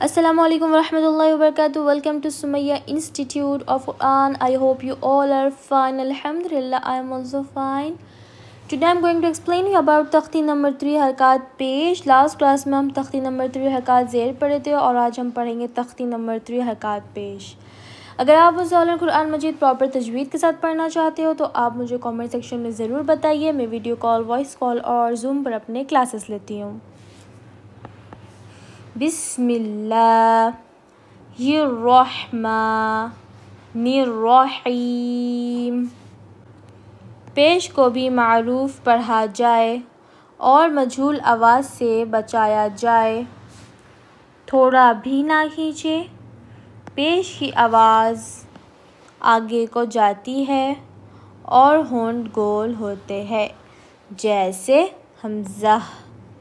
Assalamu alaikum warahmatullahi wabarakatuh. Welcome to Sumayya Institute of Quran. I hope you all are fine. Alhamdulillah, I am also fine. Today I am going to explain you about تختی number 3 حرکات پیش. Last class میں ہم تختی number 3 حرکات زیر پڑھے تھے اور آج ہم پڑھیں گے تختی نمبر 3 حرکات پیش. اگر آپ مجھے قرآن مجید پراپر تجوید کے ساتھ پڑھنا چاہتے ہو تو آپ مجھے کامنٹ سیکشن میں ضرور بتائیے. میں ویڈیو کال، وائس کال اور زوم پر اپنے کلاسز لیتی ہوں. بسم اللہ الرحمن الرحیم. پیش کو بھی معروف پڑھا جائے اور مجہول آواز سے بچایا جائے. تھوڑا بھی نہ کھینچے. پیش کی آواز آگے کو جاتی ہے اور ہونٹ گول ہوتے ہیں، جیسے حمزہ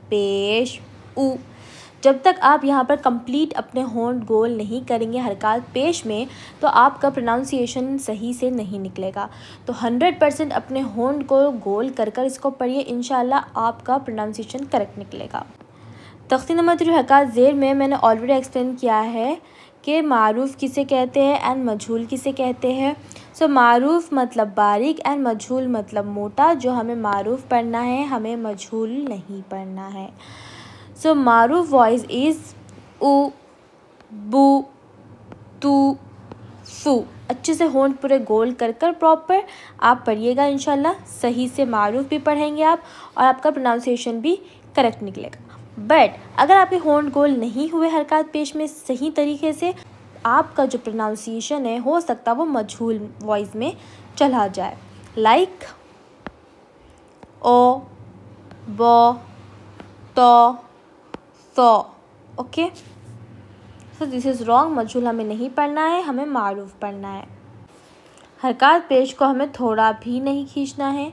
پیش او. جب تک آپ یہاں پر کمپلیٹ اپنے ہونٹ گول نہیں کریں گے حرکات پیش میں تو آپ کا پروننسیشن صحیح سے نہیں نکلے گا. تو 100% اپنے ہونٹ کو گول کر اس کو پڑھیے، انشاءاللہ آپ کا پروننسیشن کریکٹ نکلے گا. تختی نمبر 3 حرکات زیر میں نے آلریڈی ایکسپلین کیا ہے کہ معروف کسے کہتے ہیں اینڈ مجہول کسے کہتے ہیں. سو معروف مطلب باریک اینڈ مجہول مطلب موٹا. جو ہمیں معروف پڑھنا ہے ہمیں مجہول نہیں پڑھنا ہے. سو معروف وائس از او، بو، تو، سو. اچھے سے ہونٹ پورے گول کر پراپر آپ پڑھیے گا، انشاءاللہ صحیح سے معروف بھی پڑھیں گے آپ اور آپ کا پروننسیشن بھی کریکٹ نکلے گا. بٹ اگر آپ کے ہونٹ گول نہیں ہوئے حرکات پیش میں صحیح طریقے سے، آپ کا جو پروننسیشن ہے ہو سکتا وہ مجہول وائس میں چلا جائے. لائک او، بو، تو، سو. Okay, so this is wrong. مجہول ہمیں نہیں پڑھنا ہے، ہمیں معروف پڑھنا ہے. حرکات پیش کو ہمیں تھوڑا بھی نہیں کھینچنا ہے.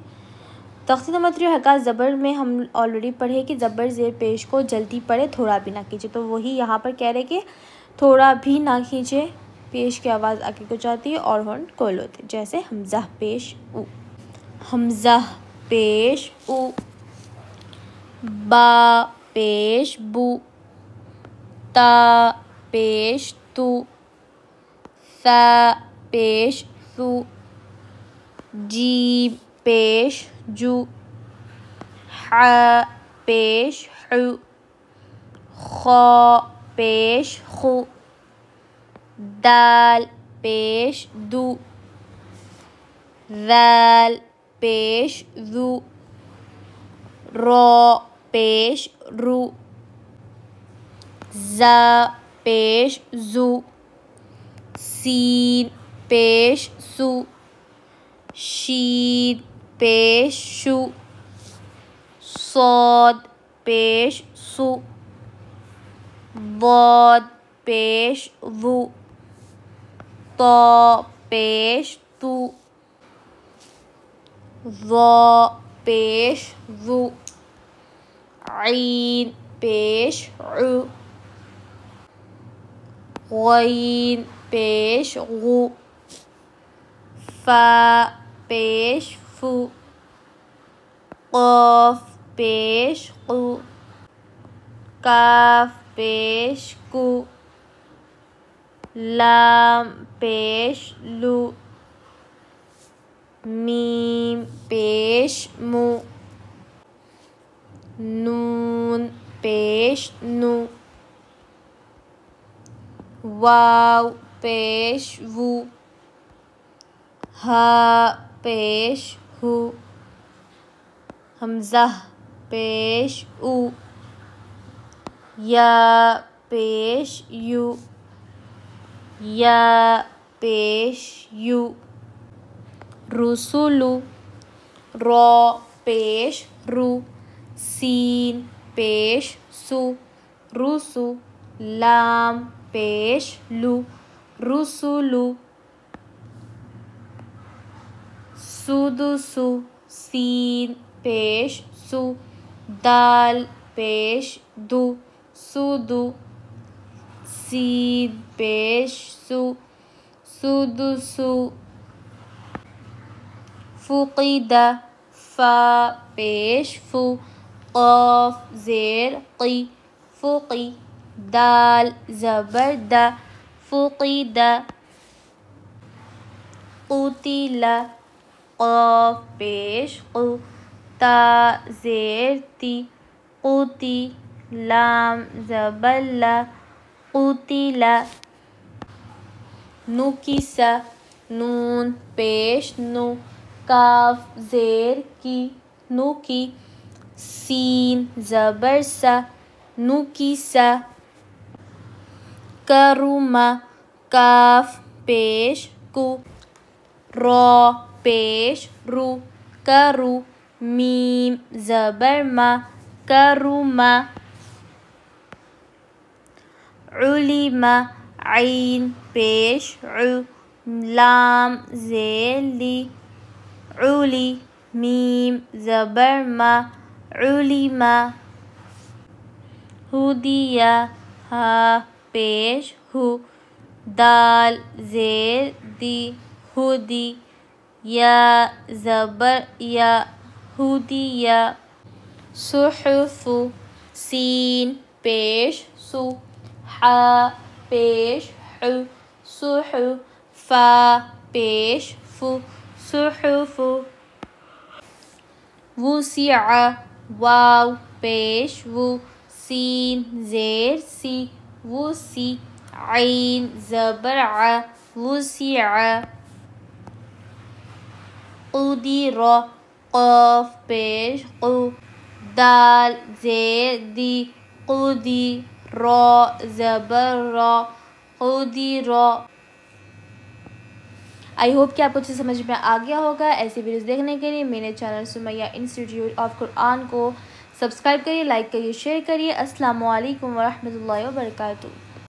تختی نمبر 3 حرکات زبر میں ہم آلریڈی پڑھے کہ زبر زیر پیش کو جلدی پڑھے، تھوڑا بھی نہ کھینچے. تو وہی یہاں پر کہہ رہے کہ تھوڑا بھی نہ کھینچے. پیش کی آواز آگے کو جاتی ہے اور ہونٹ گول ہوتے، جیسے حمزہ پیش او. حمزہ پیش او. با پیش بو. تا پیش تو. ثا پیش ثو. جیم پیش جو. ح پیش حو. خا پیش خو. دال پیش دو. ذال پیش ذو. را پیش رو. زا پیش زو. سین پیش سو. شین پیش شو. صاد پیش سو. ضاد پیش ضو. طا پیش تو. ظا پیش ذو. عین پیش عو. غین پیش غو. فا پیش فو. قاف پیش قو. کاف پیش کو. لام پیش لو. میم پیش مو. نون پیش نو. واو پیش وو. ہا پیش ہو. حمزہ پیش او. یا پیش یو. یا پیش یو. رسولو. را پیش رو. سین پیش سو. رسو. لام پیش لو. رسولو. سدسو. سین پیش سو. دال پیش دو. سدو. سین پیش سو. سدسو. فقیدہ. فا پیش فو. قاف زیر قی. فقی. دال زبر د فقد قتل قاف پیش قو تا زیر تی قوتی لام زبر ل قتل نکس نون پیش نو کاف زیر کی نوکی سین زبر سا نکس کرم کاف پیش کو را پیش رو کرو میم زبر ما کرم علم عین پیش عو لام زیر لی علی میم زبر ما علم ہدیہ ہا پیش ہو دال زیر دی ہدی یا زبر یا ہدیہ صحف سین پیش سو حا پیش حو صحف فا پیش فو صحف وسع واو پیش وو سین زیر سی وسی عین زبر ع وسع قدر قاف پیش قو دال زیر دی قدی را زبر را قدر آئی ہوپ کہ آپ کو اچھے سمجھ میں آ گیا ہوگا۔ ایسی ویڈیوز دیکھنے کے لیے میرے چینل سمیہ انسٹیٹیوٹ آف قرآن کو سبسکرائب کریے، لائک کریے، شیئر کریے۔ السلام علیکم ورحمۃ اللہ وبرکاتہ۔